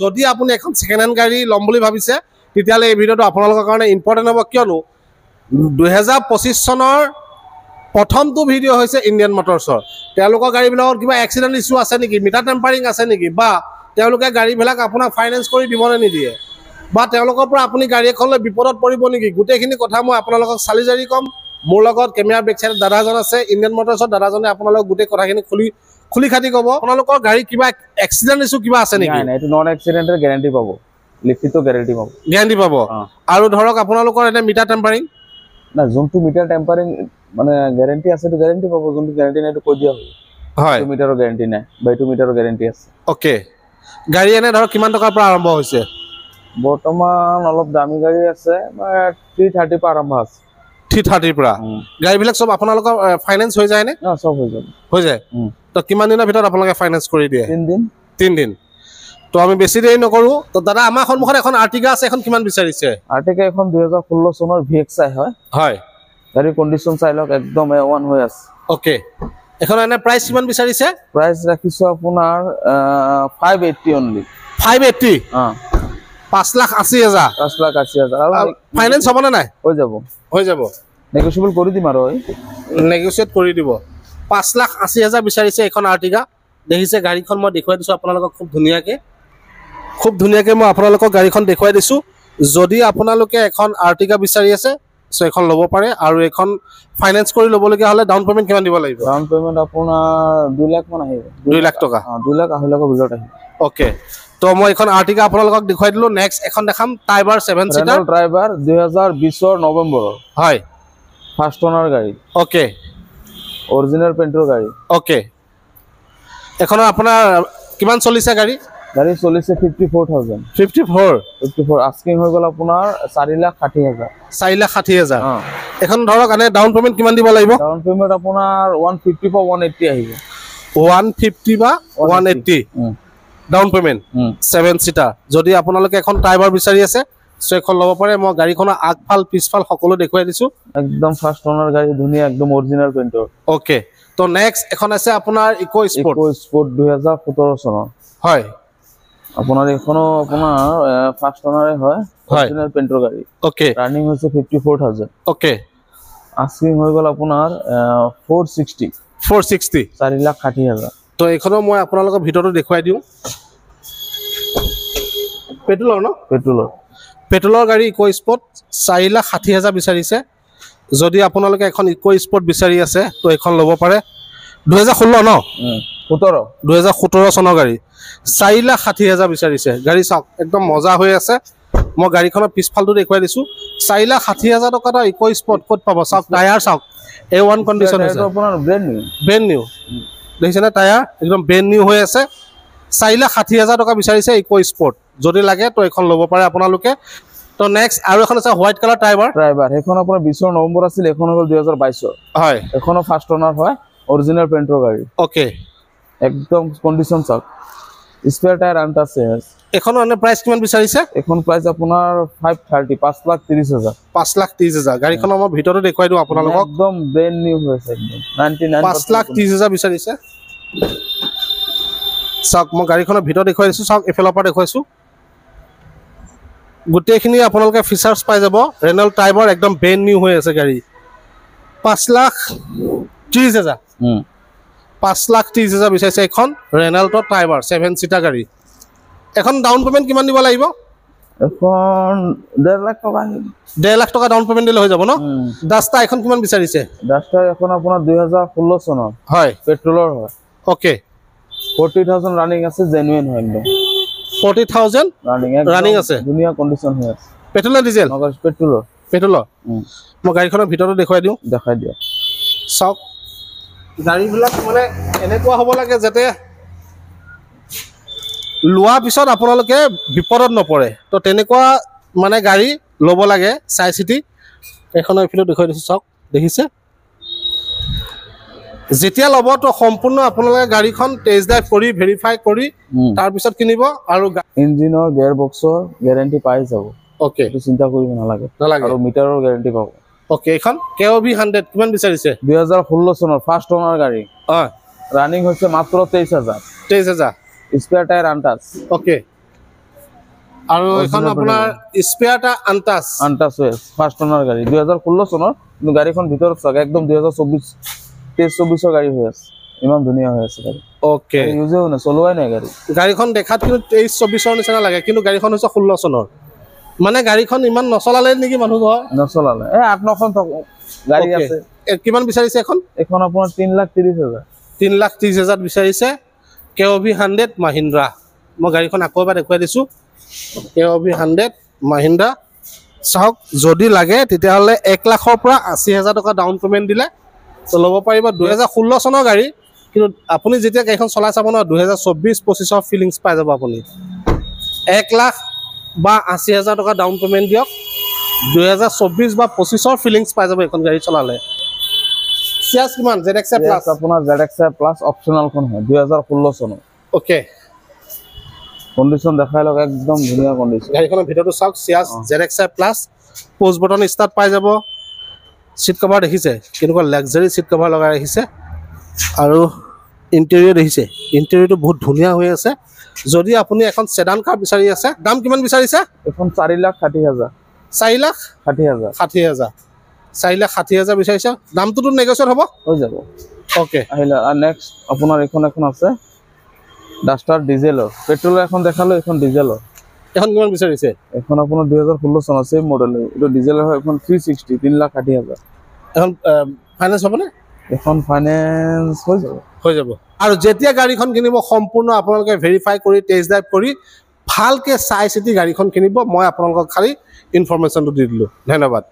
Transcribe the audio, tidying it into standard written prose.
যদি আপুনি এখন সেকেন্ড হ্যান্ড গাড়ী লম বুলি ভাবিছে তেতিয়ালে এই ভিডিওটো আপোনালোকৰ কাৰণে ইম্পৰ্টেন্ট হ'ব কিয়নো 2025 চনৰ প্ৰথমটো ভিডিও হৈছে ইণ্ডিয়ান মটৰছৰ তেওঁলোকৰ গাড়ীবিলাকৰ কিবা এক্সিডেন্ট ইস্যু আছে নেকি মিটাৰ টেম্পাৰিং আছে নেকি বা তেওঁলোকে গাড়ীবিলাক আপোনাক ফাইনান্স কৰি দিবনে নিদিয়ে বা তেওঁলোকৰ পৰা আপুনি গাড়ী এখনলৈ বিপদত পৰিব নেকি গোটেইখিনি কথা মই আপোনালোকক চালি জাৰি কম মোৰ লগত কেমেৰা বেক সাইড দাদাজন আছে ইণ্ডিয়ান মটৰছৰ দাদাজনে আপোনালোকক গোটেই কথাখিনি খুলি খাতি ক'ব আপোনালোকৰ গাড়ী কিবা এক্সিডেন্ট ইস্যু কিবা আছে নেকি নাই এটো নন এক্সিডেন্টেৰ গ্যাৰান্টি পাব লিখিত গ্যাৰান্টি পাব আৰু ধৰক আপোনালোকৰ এটা মিটাৰ টেম্পাৰিং না যোনটো মিটাৰ টেম্পাৰিং মানে গ্যাৰান্টি আছে তো গ্যাৰান্টি পাব যোনটো গ্যাৰান্টি নাই তো কৈ দিয়া হয় তো মিটাৰৰ গ্যাৰান্টি নাই বাইটো মিটাৰৰ গ্যাৰান্টি আছে ওকে গাড়ী এনে ধৰক কিমান টকাৰ পৰা আৰম্ভ হৈছে বৰ্তমান অলপ দামী গাড়ী আছে 330 পৰা আৰম্ভ আছে 330 পৰা গাড়ীবিলাক সব আপোনালোকৰ ফাইনান্স হৈ যায় নে সব হৈ যায় তো কিমান দিনৰ ভিতৰত আপোনালোকে ফাইনান্স কৰি দিয়ে 3 দিন তো আমি বেছি দেৰি নকৰো তো দাদা আমাৰ সন্মুখত এখন আৰ্টিকা আছে এখন কিমান বিচাৰিছে আৰ্টিকা এখন 2016 চনৰ VXI হয় গাড়ী কন্ডিশন চাই লওক একদম A1 হৈ আছে ওকে এখন এনে প্ৰাইস কিমান বিচাৰিছে প্ৰাইস ৰাখিছো আপোনাৰ 580 অনলি 580 5,80,000 আৰু ফাইনান্স হ'ব না নাই হৈ যাব নেগোশিয়েবল কৰি দিম আৰু নেগোশিয়েট কৰি দিব 5,80,000 বিচাৰিছে এখন আৰ্টিকা দেখিছে গাড়ীখন মই দেখুৱাই দিছো আপোনালোকক খুব ধুনীয়াকে মই আপোনালোকক গাড়ীখন দেখুৱাই দিছো যদি আপোনালোকে এখন আৰ্টিকা বিচাৰি আছে সো এখন ল'ব পাৰে আৰু এখন ফাইনান্স কৰি ল'ব লগা হলে ডাউন পেমেন্ট কিমান দিব লাগিব ডাউন পেমেন্ট আপোনাৰ 2 লাখ মান আহিব 2 লাখ টকা 2 লাখ আহিলেকৈ ভিতৰত আহিব ওকে তো মই এখন আৰ্টিকা আপোনালোকক দেখুৱাই দিলো নেক্সট এখন দেখাম টাইবাৰ 7 সিটাৰ ড্ৰাইভাৰ 2020 ৰ নৱেম্বৰ হয় ফাৰ্স্ট ওনাৰ গাড়ী ওকে অৰিজিনাল পেইণ্টৰ গাড়ী ওকে এখন আপোনাৰ কিমান চলিছে গাড়ী চলিছে 54 আস্কিং হৈ গল আপোনাৰ 4,60,000 এখন ধৰক আনে ডাউন পেমেন্ট কিমান দিব লাগিব ডাউন পেমেন্ট আপোনাৰ 150 বা 180 আহিব 150 বা 180 ডাউন পেমেন্ট 7 সিটাৰ যদি আপোনালোকে এখন টাইবাৰ বিচাৰি আছে সো এখন ল'ব পাৰে মই গাড়ীখনৰ আগফাল পিছফাল সকলো দেখুৱাই দিছো একদম ফাৰ্স্ট ওনাৰ গাড়ী ধুনীয়া একদম অৰিজিনাল পেইণ্টৰ ওকে তো নেক্সট এখন আছে আপোনাৰ ইকো স্পৰ্ট 2017 চনৰ হয় আপোনাৰ এখনো আপোনাৰ ফাৰ্স্ট ওনাৰে হয় অৰিজিনাল পেইণ্টৰ গাড়ী ওকে ৰানিং হৈছে 54,000 ওকে আস্কিং হৈ গল আপোনাৰ 460 4,60,000 তো এখনো মই আপোনালোকৰ ভিতৰটো দেখুৱাই দিও পেট্ৰলৰ গাড়ী ইকো স্পৰ্ট 4,60,000 বিচাৰিছে যদি আপোনালোকে এখন ইকো স্পৰ্ট বিচাৰি আছে তো এখন ল'ব পাৰে 2016 ন 2017 চনৰ গাড়ী 4,60,000 বিচাৰিছে গাড়ী চাওক একদম মজা হৈ আছে মই গাড়ীখনৰ পিছফালটো দেখুৱাই দিছো 4,60,000 টকা এটা ইকো স্পৰ্ট ক'ত পাব চাওক টায়াৰ চাওক A1 কন্ডিশন আছে আপোনাৰ ব্ৰেণ্ড নিউ দেখিছেনে টায়াৰ একদম ব্ৰেণ্ড নিউ হৈ আছে 4,60,000 টকা বিচাৰিছে ইকো স্পৰ্ট যদি লাগে তো এখন ল'ব পাৰে আপোনালোকে তো নেক্সট আৰু এখন আছে হোৱাইট কালাৰ টাইবাৰ এখন আপোনাৰ 20 নৱেম্বৰ আছিল এখন হ'ল 2022 হয় এখনো ফাৰ্স্ট ওনাৰ হয় অৰিজিনাল পেইণ্টৰ গাড়ী ওকে একদম কন্ডিশন চাওক স্পেয়াৰ টায়াৰ আনটা আছে এখন অনে প্ৰাইস কিমান বিচাৰিছে এখন প্ৰাইস আপোনাৰ 530 5,30,000 5,30,000 গাড়ীখনৰ মই ভিতৰতে দেখুৱাই দিও আপোনালোকক একদম ব্ৰেণ্ড নিউ হৈছে একদম 99 5,30,000 বিচাৰিছে চাওক মই গাড়ীখনৰ ভিতৰ দেখুৱাই দিছো চাওক এফেলৰ পৰা দেখুৱাইছো গোটেইখিনি আপোনালোকে ফিচাৰ্স পাই যাব ৰেনল্ট টাইবাৰ একদম ব্ৰেণ্ড নিউ হৈ আছে গাড়ী 5,30,000 5,30,000 বিচাৰিছে এখন ৰেনল্ট টাইবাৰ 7 সিটাৰ গাড়ী এখন ডাউন পেমেন্ট কিমান দিব লাগিব এখন 1.5 লাখ টকা 1.5 লাখ টকা ডাউন পেমেন্ট দিলে হৈ যাব ন ডাস্টা এখন কিমান বিচাৰিছে ডাস্টা এখন আপোনাৰ 2016 চনৰ হয় পেট্ৰলৰ হয় ওকে 40,000 ৰানিং আছে জেনুইন হয় একদম 40,000 ৰানিং আছে ধুনীয়া কন্ডিশন হৈ আছে পেট্ৰল ডিজেল পেট্ৰল মই গাড়ীখনৰ ভিতৰটো দেখুৱাই দিও চাওক গাড়ীবিলাক মানে এনেকুৱা হ'ব লাগে যাতে লোৱা পিছত আপোনালোকে বিপদত নপৰে তো তেনেকুৱা মানে গাড়ী ল'ব লাগে চাই চিটি এখনৰ ভিতৰত দেখুৱাই দিছো চাওক দেখিছে যেতিয়া ল'ব তো সম্পূৰ্ণ আপোনালোকে গাড়ীখন টেষ্ট ড্ৰাইভ কৰি ভেৰিফাই কৰি তাৰ পিছত কিনিব আৰু ইঞ্জিনৰ গিয়াৰ বক্সৰ গ্যাৰান্টি পাই যাব ওকে তো চিন্তা কৰিব নালাগে আৰু মিটাৰৰ গ্যাৰান্টি পাব ওকে এখন KOV 100 কিমান বিচাৰিছে 2016 চনৰ ফাৰ্স্ট ওনাৰ গাড়ী ৰানিং হৈছে মাত্ৰ 23,000 স্পেয়াৰ টায়াৰ আনটাচ ওকে আৰু এখন আপোনাৰ স্পেয়াৰটা আনটাচ ফাৰ্ষ্ট ওনাৰ গাড়ী 2016 চনৰ কিন্তু গাড়ীখন ভিতৰত চাগে একদম 2024 গাড়ী হৈ আছে ইমান ধুনীয়া হৈ আছে গাড়ী ওকে ইউজেও না চলোৱাই নাই গাড়ী গাড়ীখন দেখাত কিন্তু 23-24 নিচিনা লাগে কিন্তু গাড়ীখন হৈছে 16 চনৰ মানে গাড়ীখন ইমান নচলালে নেকি মানুহ ঘৰ নচলালে 8-9খন গাড়ী আছে কিমান বিচাৰিছে এখন আপোনাৰ 3,30,000 3,30,000 বিচাৰিছে KOV 100 মহিন্দ্ৰা মই গাড়ীখন আকৌ এবাৰ দেখুৱাই দিছোঁ KOV 100 মহিন্দ্ৰা চাওক যদি লাগে তেতিয়াহ'লে 1 লাখৰ পৰা 80,000 টকা ডাউন পে'মেণ্ট দিলে তো ল'ব পাৰিব 2016 চনৰ গাড়ী কিন্তু আপুনি যেতিয়া গাড়ীখন চলাই চাব ন 2024-25 ফিলিংছ পাই যাব আপুনি 1 লাখ বা 80,000 টকা ডাউন পে'মেণ্ট দিয়ক 2024 বা 25 ফিলিংছ পাই যাব এখন গাড়ী চলালে সিয়াজ কিমান ZX প্লাস আপোনাৰ ZX প্লাস অপচনালখন হয় 2016 চনৰ ওকে কন্ডিশন দেখাই লওক একদম ধুনীয়া কন্ডিশন গাড়ীখনৰ ভিতৰটো চাওক সিয়াজ ZX plus post button start পাই যাব সিট কভাৰ দেখিছে কেনেকুৱা লাক্সাৰি সিট কভাৰ লগাই ৰাখিছে আৰু ইণ্টেৰিয়ৰ দেখিছে ইণ্টেৰিয়ৰটো বহুত ধুনীয়া হৈ আছে যদি আপুনি এখন সেডান কাৰ বিচাৰি আছে দাম কিমান বিচাৰিছে এখন 4,60,000 4,60,000 বিচাৰিছে দামটোতো নেগোচিয়েট হ'ব হৈ যাব ওকে আহিলা আৰু নেক্সট আপোনাৰ এখন আছে ডাস্টাৰ ডিজেলৰ পেট্ৰলৰ এখন দেখালো এখন ডিজেলৰ এখন কিমান বিচাৰিছে এখন আপোনাৰ 2016 চনৰ সেম মডেল এইটো ডিজেলৰ হয় এখন 360 3,60,000 এখন ফাইনেন্স হ'বনে এখন ফাইনেন্স হৈ যাব আৰু যেতিয়া গাড়ীখন কিনিব সম্পূৰ্ণ আপোনালোকে ভেৰিফাই কৰি টেষ্ট ড্ৰাইভ কৰি ভালকে চাই চিতি গাড়ীখন কিনিব মই আপোনালোকক খালি ইনফৰমেশ্যনটো দি দিলোঁ ধন্যবাদ